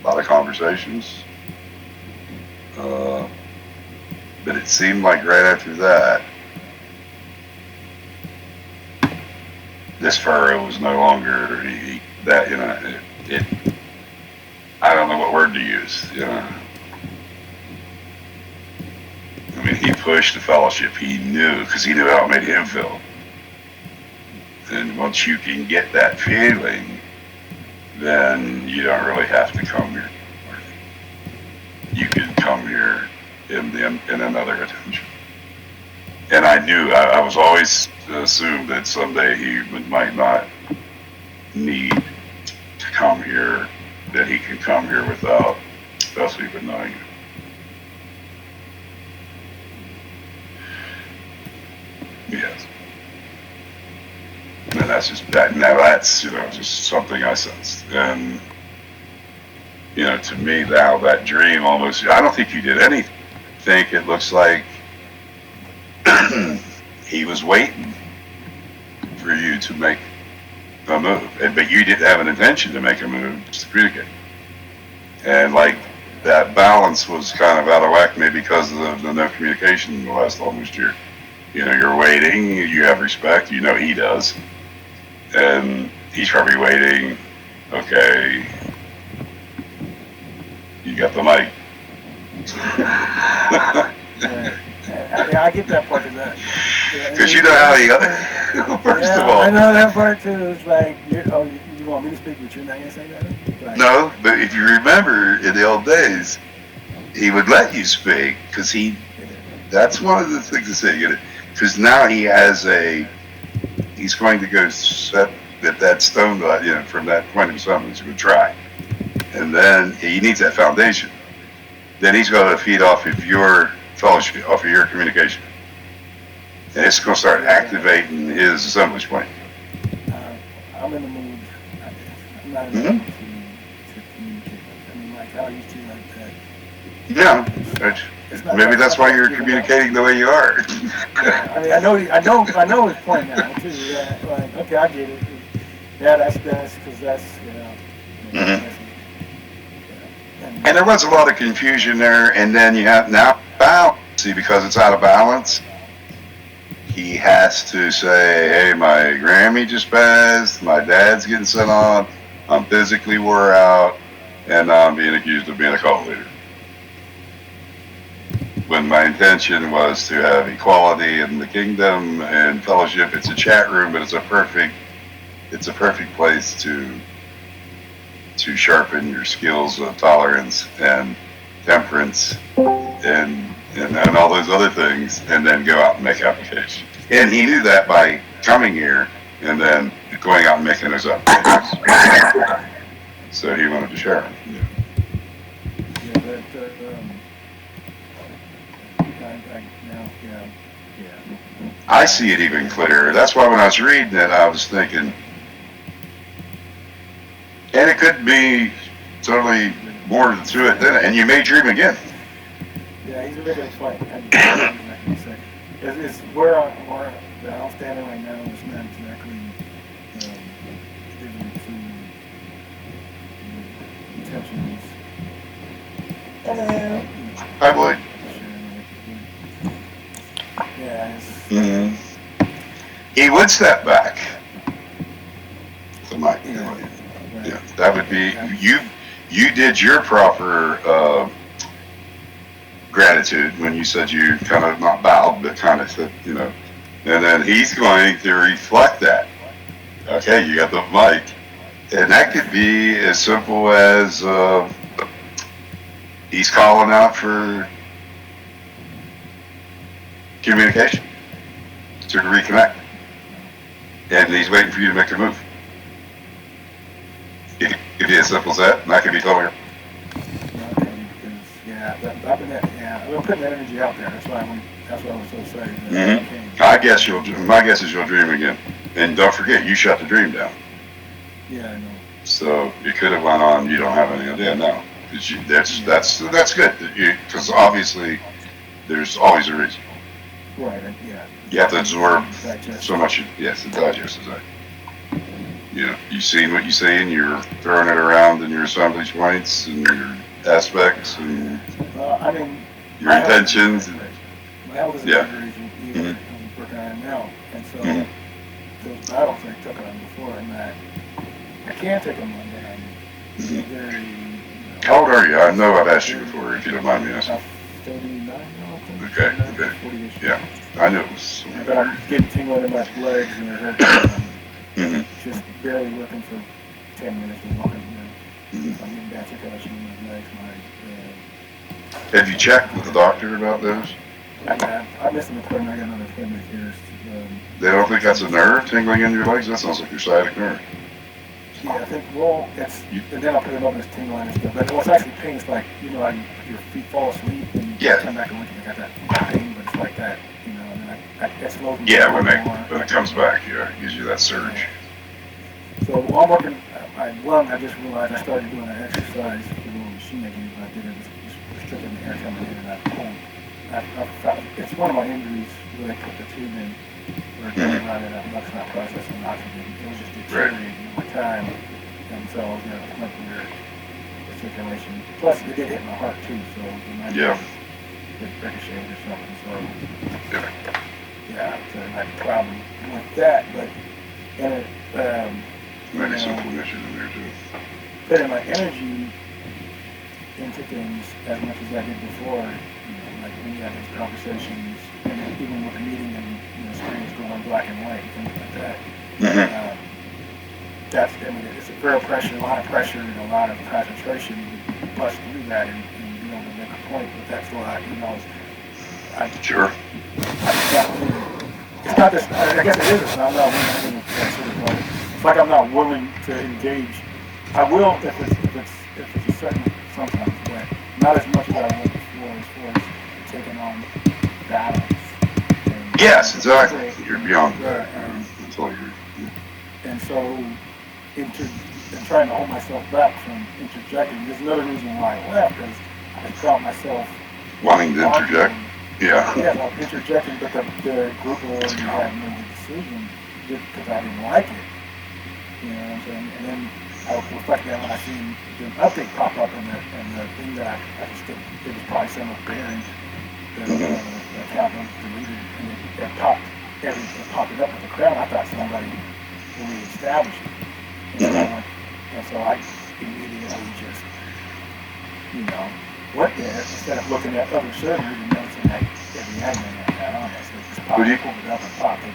A lot of conversations. But it seemed like right after that, this furrow was no longer I don't know what word to use, I mean, he pushed the fellowship. He knew, because he knew how it made him feel. And once you can get that feeling, then you don't really have to come here. You can come here in another attention. And I knew, I was always assumed that someday he might not need to come here, that he can come here without us even knowing it. Yes. And that's just that. Now that's just something I sensed. And to me now that dream almost. I don't think you did anything. I think it looks like he was waiting for you to make a move, but you didn't have an intention to make a move, just to communicate. And like that balance was kind of out of whack, maybe because of the no communication in the last almost year. You're waiting, you have respect, he does. And he's probably waiting, okay, you got the mic. I get that part of that. Because you know how he first of all. I know that part too. It's like, you want me to speak, but you're not going to say that? Like, no, but if you remember in the old days, he would let you speak, because that's one of the things to say, because now he has he's going to go set that stone, from that point of something he's going to try. And then he needs that foundation. Then he's going to feed off of your fellowship, off of your communication. And it's going to start activating his assemblage point. I'm in the mood. I'm not in the mood to communicate. I mean, like how you do like that. Yeah. Maybe that's why you're communicating the way you are. I mean, I know his point now too. Yeah, like, okay, I get it. Yeah, that's because that's And there was a lot of confusion there, and then you have now balance. See, because it's out of balance, he has to say, hey, my Grammy just passed, my dad's getting sent on, I'm physically wore out, and I'm being accused of being a cult leader. When my intention was to have equality in the kingdom and fellowship, it's a chat room, but it's a perfect place to sharpen your skills of tolerance and temperance and and all those other things, and then go out and make applications. And he knew that by coming here and then going out and making those applications. So he wanted to share them. Yeah, I see it even clearer. That's why when I was reading it, I was thinking, and it could be totally more to it than it, and you may dream again. Yeah, he's a bit funny. It's where I'm standing right now is not exactly giving to intentions. Hello. Hi, Blake. Yeah, it's, He would step back. The mic. right. Yeah, that would be you. You did your proper gratitude when you said you kind of not bowed, but kind of said, you know, and then he's going to reflect that. Okay, you got the mic, and that could be as simple as he's calling out for communication to reconnect, and he's waiting for you to make a move. It could be as simple as that, and that could be totally. I've been putting that energy out there. That's why I was so excited. My guess is you'll dream again, and don't forget you shut the dream down. Yeah, I know. So you could have went on. You don't have any idea now. That's good because obviously there's always a reason. Right. Yeah. You have to absorb Digest. so much. Yes, the digest is that. You know, you've seen what you see, and you're throwing it around in your assemblage points and your aspects and I mean, your intentions. My health is even I'm working on it now, and so those battles I took on before, and that I can take them on that. I'm very. How old are you? I know I've asked you before, if you don't mind me asking. 39 now, I think. Okay, 40-ish. Yeah, I knew it was. But I'm getting tingling in my legs and it hurts. Just barely working for 10 minutes and walking. I'm getting bad circulation in my legs. Have you checked with the doctor about those? I missed an appointment. I got another appointment here. They don't think that's a nerve tingling in your legs? That sounds like your sciatic nerve. Yeah, I think, well, and then I'll put it up and it's tingling and stuff. But what's actually pain is like, you know, like your feet fall asleep and you come back and look and you got that pain, but it's like that, you know, and then it slows me down when it comes back, it gives you that surge. So while I'm working my lung, I just realized I started doing an exercise, a little machine I gave, but I did it, just restricting the air coming in and I pulled. It's one of my injuries where they put the tube in, where it goes around and that's not processing oxygen. It was just deteriorating over time, and so I was going to pump the circulation. Plus, it did hit my heart too, so it might be ricocheted or something. So so I had a problem with that, but Maybe some inflammation in there too. putting my energy into things as much as I did before. You know, like when you have these conversations, and even with a meeting and screens going black and white, things like that. It's a real pressure, a lot of pressure, and a lot of concentration to bust through that and be able to make a point. But that's a lot, Sure. It's not this. I guess it is. I'm not willing to it's like I'm not willing to engage. I will if it's a certain sometimes, but not as much as I would before as far as taking on battles. Yes, exactly. You're beyond that. That's all you're. And so, and trying to hold myself back from interjecting. There's another reason why I left, because I felt myself Wanting to interject. Yeah. Yeah, I'm interjecting, but the group already had made the decision because I didn't like it. You know what I'm saying? And then I was reflecting on when I seen the update pop up and the thing that I just think it was probably some of Barron that the account was deleted and it popped it up with the crown. I thought somebody reestablished it. And so I immediately just, went there instead of looking at other servers and noticing that every admin had on it. So it just pulled it up and popped it.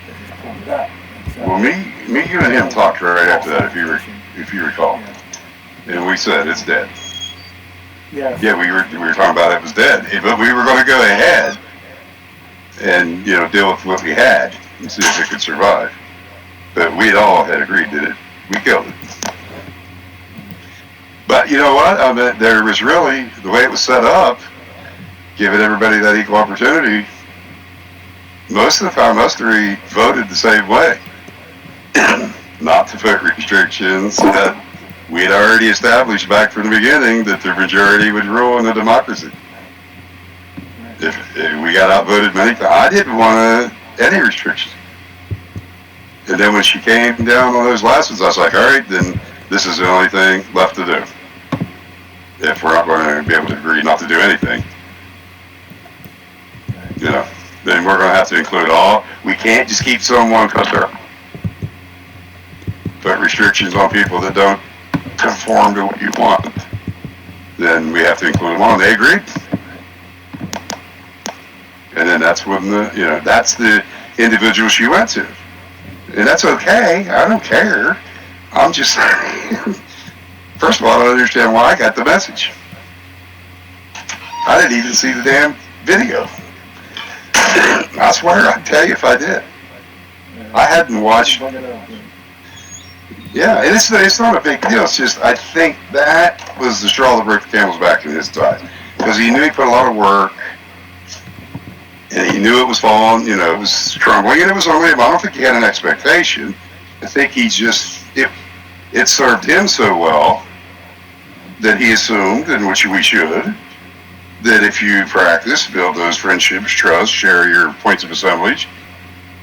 It just pulled it up. So, Well, me, you and him talked right after that, if you recall, and we said it's dead. Yes. Yeah, we were talking about it was dead, but we were going to go ahead and deal with what we had and see if it could survive. But we all had agreed that we killed it. But you know what? I mean, there was really the way it was set up, giving everybody that equal opportunity. Most of the time, us three voted the same way, not to put restrictions that we had already established back from the beginning that the majority would rule in a democracy. If we got outvoted many times, I didn't want any restrictions. And then when she came down on those last ones, I was like, all right, then this is the only thing left to do. If we're not going to be able to agree not to do anything, then we're going to have to include all. We can't just keep someone customer. Put restrictions on people that don't conform to what you want. Then we have to include them all. And they agreed. And then that's when that's the individual she went to. And that's okay. I don't care. I'm just saying. First of all, I don't understand why I got the message. I didn't even see the damn video. I swear I'd tell you if I did. I hadn't watched. Yeah, and it's not a big deal. It's just I think that was the straw that broke the camel's back in his side. Because he knew he put a lot of work. And he knew it was falling, it was crumbling, and it was only, I don't think he had an expectation. I think he just, it served him so well that he assumed, and which we should, that if you practice, build those friendships, trust, share your points of assemblage,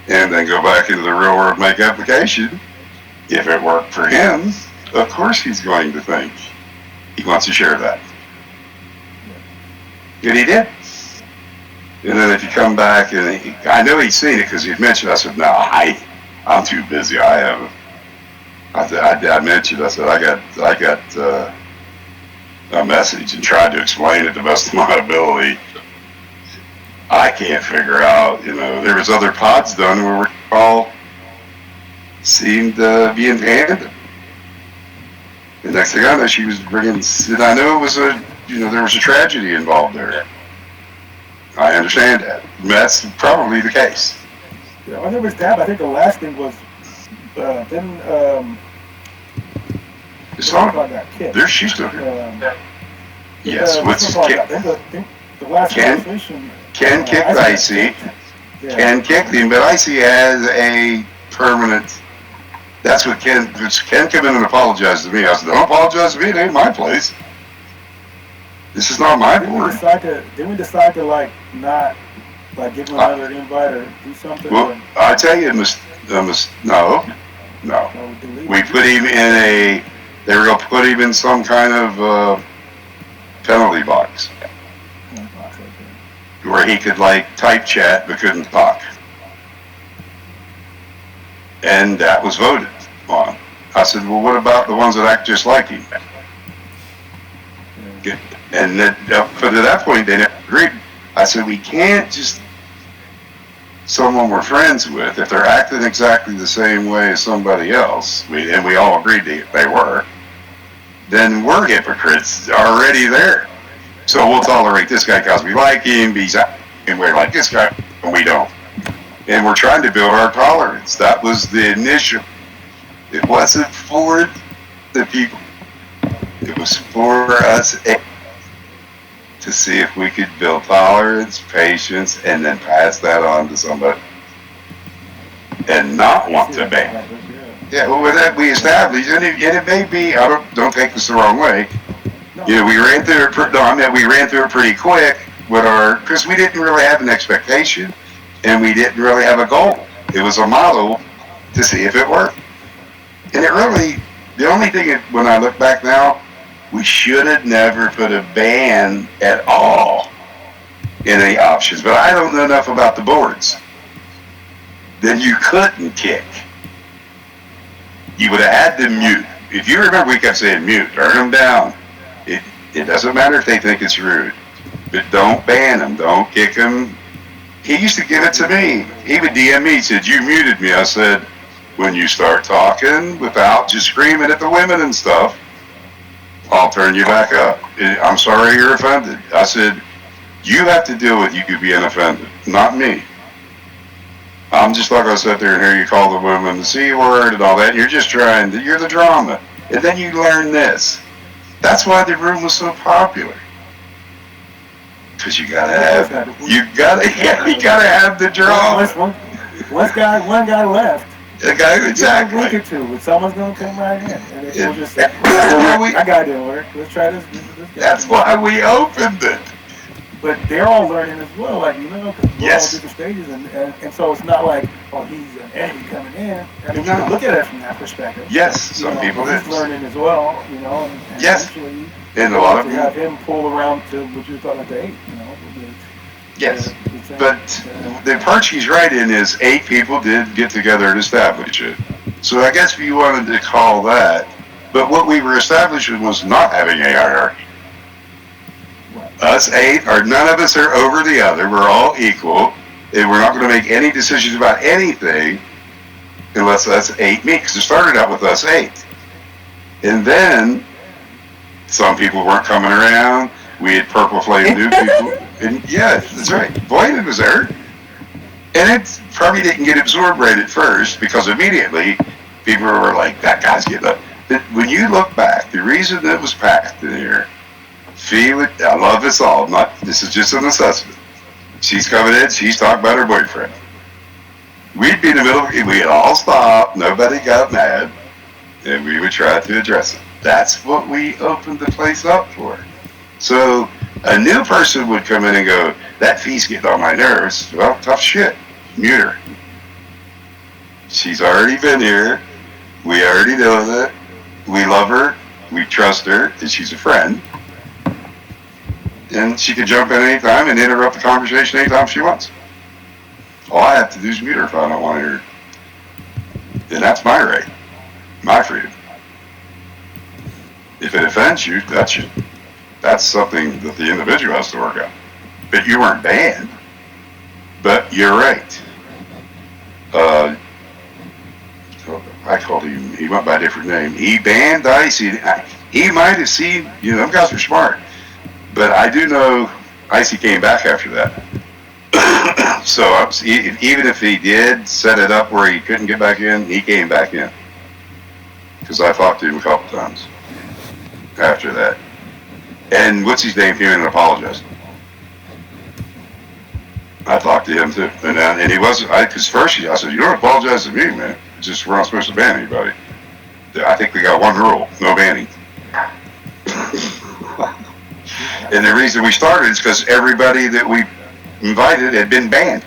and then go back into the real world, make application, if it worked for him, of course he's going to think he wants to share that. And he did. And then if you come back, and I know he'd seen it because he'd mentioned, I said, no, I'm too busy. I mentioned, I said, I got a message and tried to explain it the best of my ability. I can't figure out, there was other pods done where we all seemed to be in tandem. The next thing I know, she was bringing, and I know it was there was a tragedy involved there. I understand that. That's probably the case. Yeah, when there was that, I think the last thing was it's not that kid. There's she's still here. Yes, what's the last conversation? Ken kicked Icy. Yeah. Ken kicked him, but Icy has a permanent. That's what Ken came in and apologized to me. I said, don't apologize to me. It ain't my place. This is not my board. Didn't we decide to not give him another invite or do something? Well, I tell you, no. We put him in they were going to put him in some kind of penalty box where he could type chat but couldn't talk. And that was voted on. I said, well, what about the ones that act just like him? And then, up to that point, they never agreed. I said, we can't just someone we're friends with, if they're acting exactly the same way as somebody else, and we all agreed they were, then we're hypocrites already there. So we'll tolerate this guy because we like him, he's acting way like this guy, and we don't. And we're trying to build our tolerance. That was the initial. It wasn't for the people. It was for us to see if we could build tolerance, patience, and then pass that on to somebody. And not want to ban. Yeah, well, with that we established, and it may be, don't take this the wrong way. We ran through it. We ran through it pretty quick because we didn't really have an expectation, and we didn't really have a goal. It was a model to see if it worked. And it really, the only thing when I look back now, we should have never put a ban at all in any options. But I don't know enough about the boards. Then you couldn't kick. You would have had to mute. If you remember, we kept saying mute, turn them down. It doesn't matter if they think it's rude. But don't ban them, don't kick them. He used to give it to me. He would DM me, he said, you muted me. I said, when you start talking without just screaming at the women and stuff, I'll turn you back up. I'm sorry you're offended. I said, you have to deal with you being offended, not me. I'm just not going to sit there and hear you call the woman the C word and all that. You're just you're the drama. And then you learn this. That's why the room was so popular. Because you gotta have the drama. One guy left. The guy, exactly. A week or two, but someone's gonna come right in, and we'll just say, "I got it, work. Let's try this." That's why we opened it. But they're all learning as well, like because we're all different stages, and so it's not like, oh, he's an enemy coming in. I mean, you can look at it from that perspective. Yes, some people he's learning as well, and yes, and a lot of have him pull around to what you thought at the 8, Yes, but the part she's right in is 8 people did get together and establish it. So I guess if you wanted to call that, but what we were establishing was not having a hierarchy. Us 8, or none of us are over the other. We're all equal, and we're not going to make any decisions about anything unless us 8 meet. Because it started out with us 8, and then some people weren't coming around. We had purple flame new people. And yeah, that's right. Boyd was there. And it probably didn't get absorbed right at first because immediately people were like, that guy's getting up. But when you look back, the reason that it was packed in here, I love this all. This is just an assessment. She's coming in, she's talking about her boyfriend. We'd be in the middle, we'd all stop, nobody got mad, and we would try to address it. That's what we opened the place up for. So a new person would come in and go, that fee's getting on my nerves. Well, tough shit. Mute her. She's already been here. We already know that. We love her. We trust her. And she's a friend. And she can jump in anytime and interrupt the conversation anytime she wants. All I have to do is mute her if I don't want to hear her. And that's my right. My freedom. If it offends you, that's something that the individual has to work out. But you weren't banned. But you're right. I called him, he went by a different name. He banned Icy. He might have seen, them guys are smart. But I do know Icy came back after that. So even if he did set it up where he couldn't get back in, he came back in. Because I talked to him a couple times after that. And what's his name came in and apologized. I talked to him too, and he wasn't. Because first I said, "You don't apologize to me, man. It's just we're not supposed to ban anybody." I think we got one rule: no banning. And the reason we started is because everybody that we invited had been banned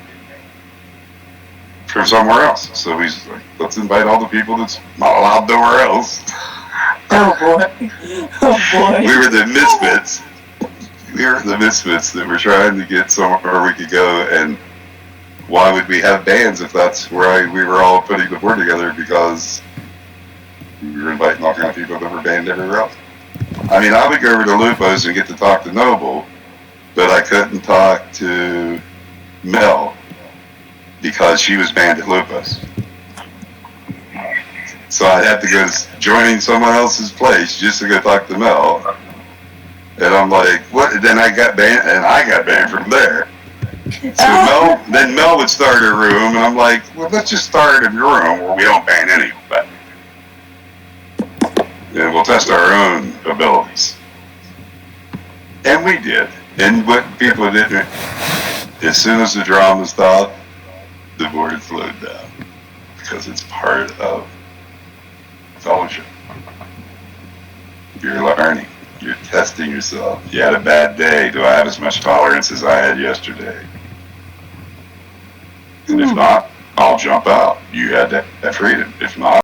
from somewhere else. So he's like, "Let's invite all the people that's not allowed nowhere else." Oh boy. Oh boy. We were the misfits. We were the misfits that were trying to get somewhere we could go, and why would we have bands if that's where we were all putting the board together, because we were inviting all kind of people that were banned everywhere else. I mean, I would go over to Lupo's and get to talk to Noble, but I couldn't talk to Mel because she was banned at Lupo's. So I'd have to go joining someone else's place just to go talk to Mel. And I'm like, what? Then I got banned, and I got banned from there. So Mel would start her room, and I'm like, well, let's just start a room where we don't ban anybody. And we'll test our own abilities. And we did. And what people didn't, as soon as the drama stopped, the board slowed down. Because it's part of fellowship. You're learning. You're testing yourself. You had a bad day. Do I have as much tolerance as I had yesterday? And if not, I'll jump out. You had that freedom. If not,